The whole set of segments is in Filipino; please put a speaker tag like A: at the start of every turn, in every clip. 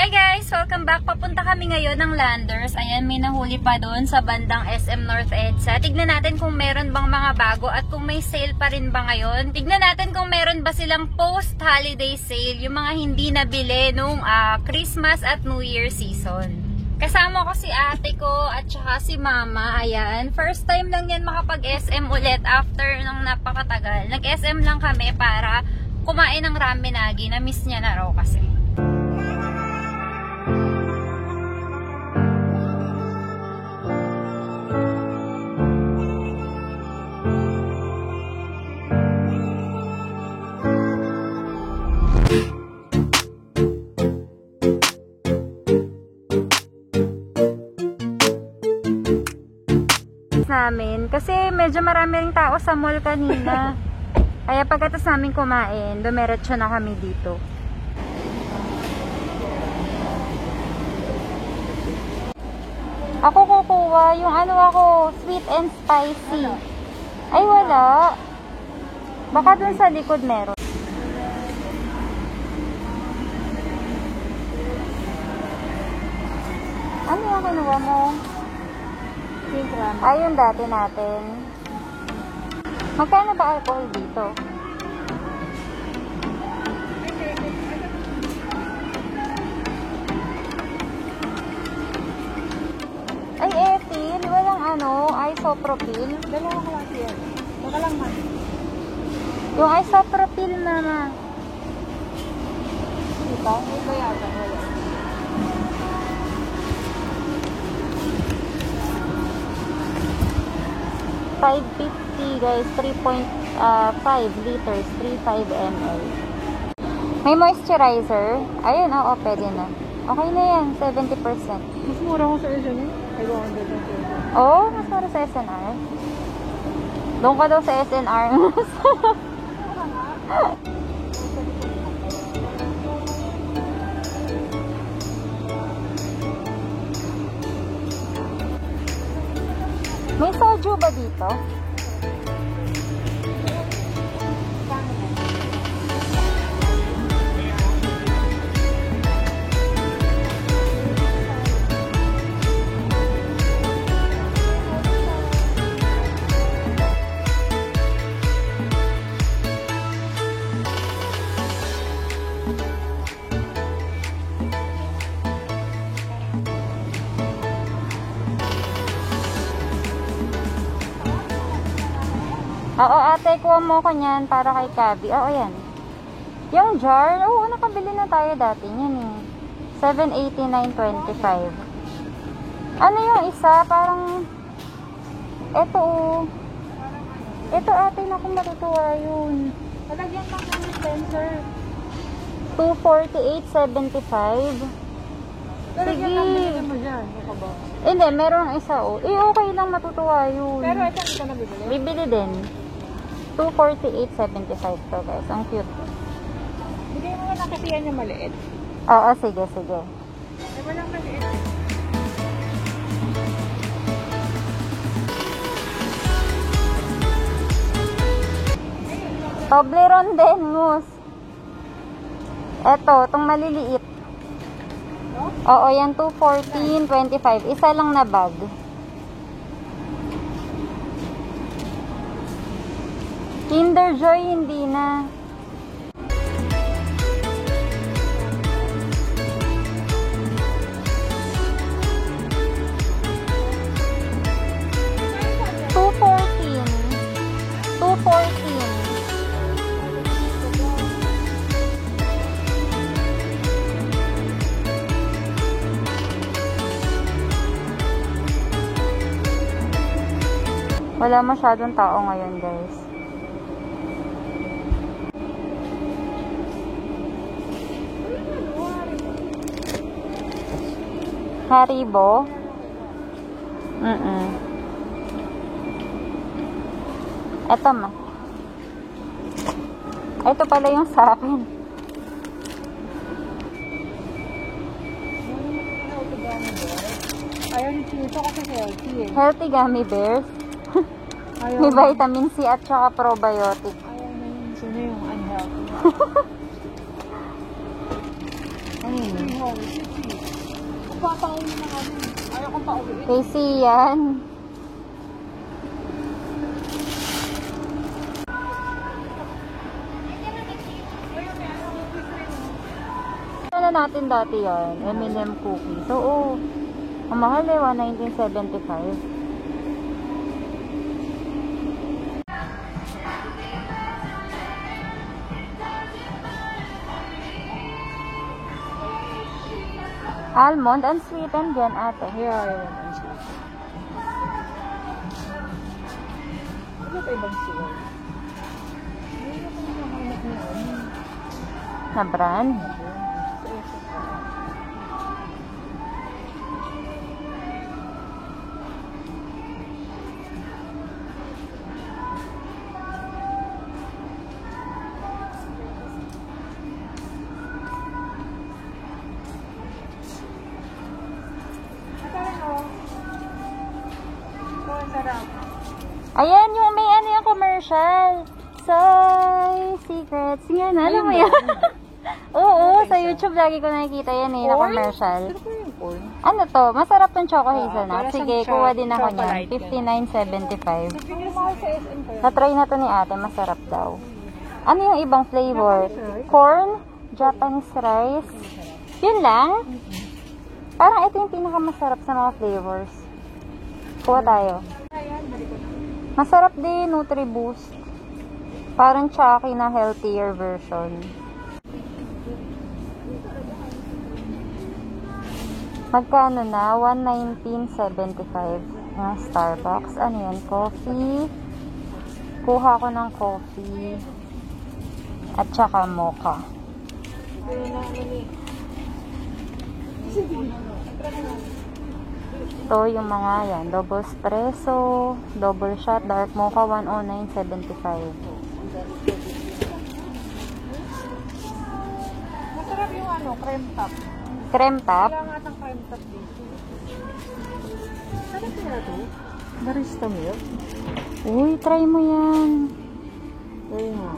A: Hi guys! Welcome back. Papunta kami ngayon ng Landers. Ayan, may nahuli pa doon sa bandang SM North EDSA. Tignan natin kung meron bang mga bago at kung may sale pa rin ba ngayon. Tignan natin kung meron ba silang post-holiday sale, yung mga hindi nabili nung Christmas at New Year season. Kasama ko si ate ko at saka si mama. Ayan, first time lang yan makapag-SM ulit after ng napakatagal. Nag-SM lang kami para kumain ng ramen nagi. Na-miss niya na raw kasi. Namin kasi medyo marami ring tao sa mall kanina. Kaya pagkatapos namin kumain, dumiretso na kami dito. Ako kukuha yung sweet and spicy. Ay wala. Baka dun sa likod meron. Ano yung kinuha mo? Ay, yung dati natin. Magkano ba alcohol dito? Ay, Ethel, walang isopropyl.
B: Dalawang klase yan. Baka lang man.
A: Yung isopropyl, mama.
B: Diba? May bayagan. Wala.
A: 550 guys, 3.5 liters, 35 ml. May moisturizer. Ayun, oo, pwede na. Okay na yan, 70%.
B: Mas mura ko sa SNR. Ay, 100 na siya.
A: Oo, mas mura sa SNR. Doon ka daw sa SNR. May soju ba dito? Oo, ate, kuha mo ko niyan para kay Kabi. Oo, yan. Yung jar, oo, nakabili na tayo dati niyan eh. 789.25. Ano yung isa? Parang, eto Eto ate, na kung matutuwa yun.
B: Malagyan lang ng dispenser.
A: 248.75.
B: Malagyan lang din mo dyan. Ito ba?
A: Hindi, meron isa okay lang, matutuwa yun.
B: Pero ito hindi ka nabibili?
A: Bibili din. 248.75 to guys. Ang cute.
B: Bigay mo na kasi yan yung maliit.
A: Oo, sige.
B: Ay, walang maliit.
A: Toblerone din, mousse. Eto, itong maliliit.
B: No?
A: Oo, yan 214.25. Isa lang na bag. Kinder Joy, hindi na. $214. Wala masyadong tao ngayon, guys. Haribo. Eto ma. Ito pala yung sa akin.
B: Ayaw ni Chito kasi healthy eh.
A: Healthy gummy bears. May vitamin C at saka probiotic.
B: Ayaw na yun. Sino yung unhealthy? Ay, 200. Papauwi na kami. Ayaw kong pauwi.
A: Kasi yan. Ano natin dati yan? M&M cookies. So, ang mahal eh, 119.75. Almond and sweetened yan ate.
B: Here are you. Ano pa ibang sila? Ano pa yung hanap niya?
A: Na brand. Ayan, yung may ano yung commercial. Soy Secrets. Yan, alam mo yan. Oo, sa YouTube lagi ko nakikita yan eh, na commercial.
B: Ano po yung corn?
A: Ano to? Masarap tong choco hazelnut.
B: para
A: Sige,
B: siyang
A: kuha din ako niyan.
B: chocolate
A: 59.75.
B: Yung mahal sa SM ko.
A: Na-try na to ni ate, masarap daw. Ano yung ibang flavor? Corn, Japanese rice. Yun lang? Parang ito yung pinakamasarap sa mga flavors. Kuha tayo. Masarap din, Nutriboost. Parang Chucky na healthier version. Magkano na? 119.75 ng Starbucks. Ano yan? Coffee. Kuha ko ng coffee. At saka mocha. Ito yung mga yan. Double espresso, double shot, dark mocha, 109.75.
B: Masarap yung ano, cream top.
A: Cream top.
B: Wala nga ng cream top dito. Ano kaya to? Barista milk?
A: Uy, try mo yan.
B: Ayun nga.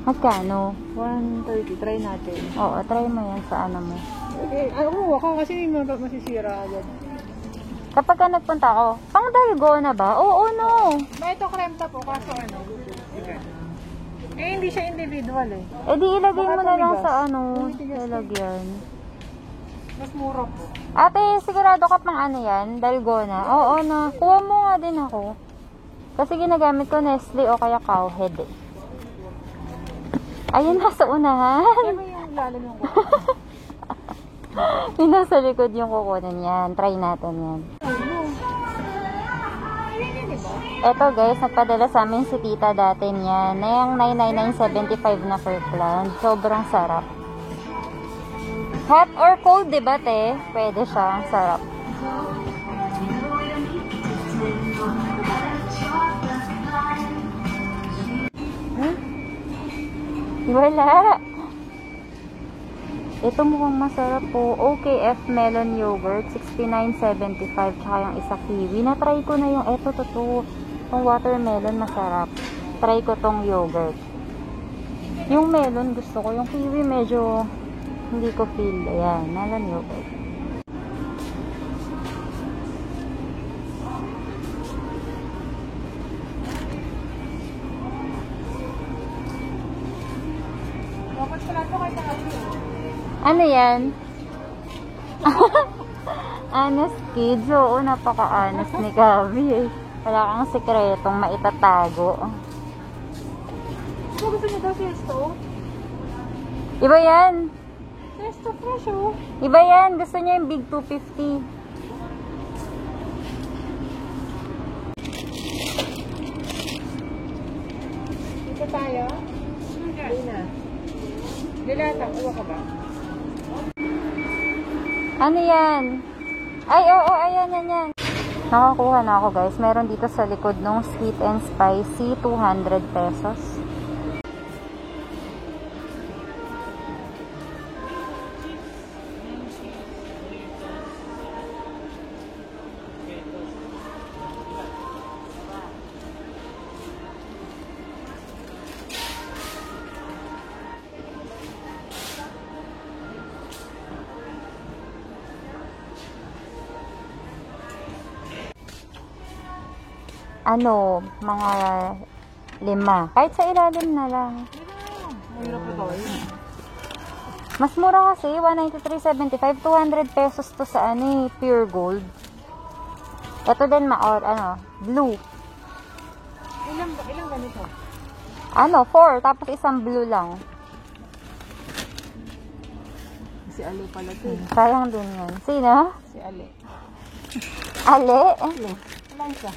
A: Magkano?
B: 130. Try natin.
A: Oo, try mo yan sa ano mo.
B: Okay. Ay, umuha ka kasi masisira agad.
A: Kapag ka nagpunta ako, pang dalgona ba? Oo, no.
B: May ito cream top po, kaso ano? Eh, hindi siya individual eh.
A: Eh di ilagay mo na lang
B: Baka
A: sa ano,
B: tumitigas.
A: lalagyan.
B: Mas mura po.
A: Ate, sigurado ka pang ano yan? Dalgona? Oo na. Kuha mo nga din ako. Kasi ginagamit ko Nestle o kaya Cowhead eh. Ayun nasa unahan.
B: Ano yung lalim yung kuko?
A: Yung nasa likod yung kukunin yan. Try natin yan. Eto guys, nagpadala sa amin si tita dati niyan. Na yung 999.75 na Kirkland. Sobrang sarap. Hot or cold, diba te? Pwede siya. Ang sarap. Huh? Wala. Ito mukhang masarap po. OKF melon yogurt, 69.75. Tsaka yung isa kiwi. Na-try ko na yung eto, totoo. Yung watermelon, masarap. Try ko tong yogurt. Yung melon, gusto ko. Yung kiwi, medyo hindi ko feel. Ayan, melon yogurt.
B: Dapat pala ito kahit nakapito.
A: Ano yan? Honest kids. Oo, napaka-honest ni Gabi eh. Wala kang sikretong maitatago.
B: Ito gusto niyo daw Sesto?
A: Iba yan.
B: Sesto fresh oh.
A: Iba yan. Gusto niya yung big 250.
B: Dito tayo? Hindi na. Dilata, kuha ka ba?
A: Ano yan? Ay, oo, ayan, yan. Nakakuha na ako guys. Meron dito sa likod nung sweet and spicy, 200 pesos. mga 5. Kahit sa ilalim na lang.
B: Mahirap na to.
A: Mas mura kasi, 193.75, 200 pesos to sa pure gold. Ito din blue.
B: Ilang ganito?
A: 4, tapos isang blue lang.
B: Si Ali pala to.
A: Sayang din yun. Sino?
B: Si Ali.
A: Ale?
B: Ali. Ilan siya?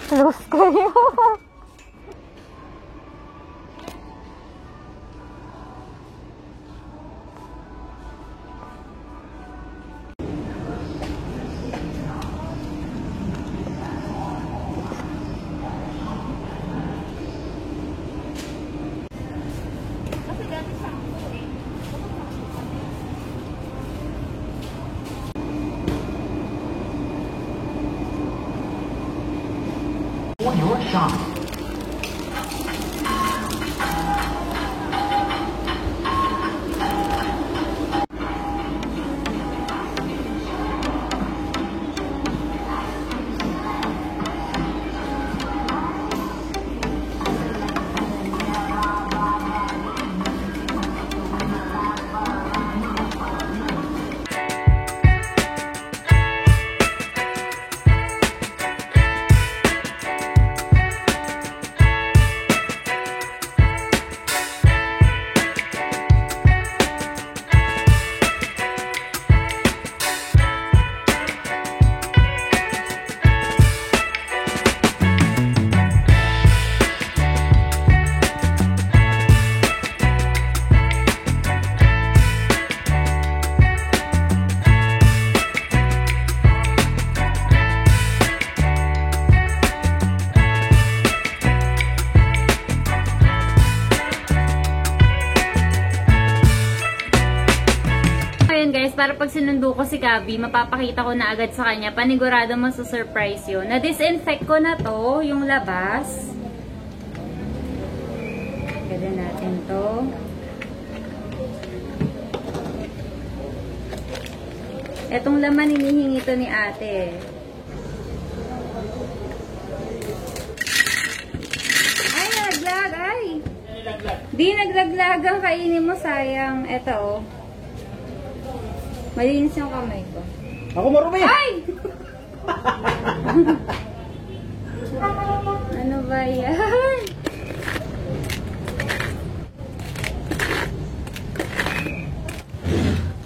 A: Close kayo.
C: For your shop.
A: Para pag sinundo ko si Gabi, mapapakita ko na agad sa kanya. Panigurado mo sa surprise yun. Na-disinfect ko na to, yung labas. Ganda natin to. Etong laman, hinihingi to ni ate. Ay, naglag, ay! Di naglaglag ang kainin mo, sayang. Eto, oh. Malinis yung kamay ko.
B: Ako marumi!
A: Ay! Ano ba yan?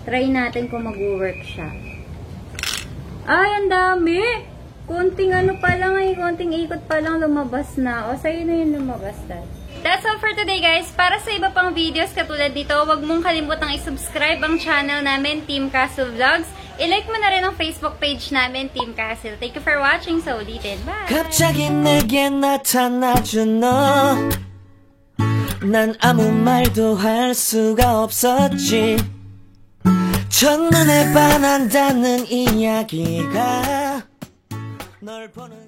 A: Try natin kung mag-work siya. Ay, ang dami! Konting pa lang konting ikot pa lang lumabas na. O, sa'yo na yung lumabas dahil. That's all for today, guys. Para sa iba pang videos katulad nito, huwag mong kalimutang i-subscribe ang channel namin, Team Castle Vlogs. I-like mo na rin ang Facebook page namin, Team Castle. Thank you for watching. So, ulitin. Bye!
D: 갑자기 내게 나타나준 너 난 아무 말도 할 수가 없었지 첫눈에 반한다는 이야기가 널 보는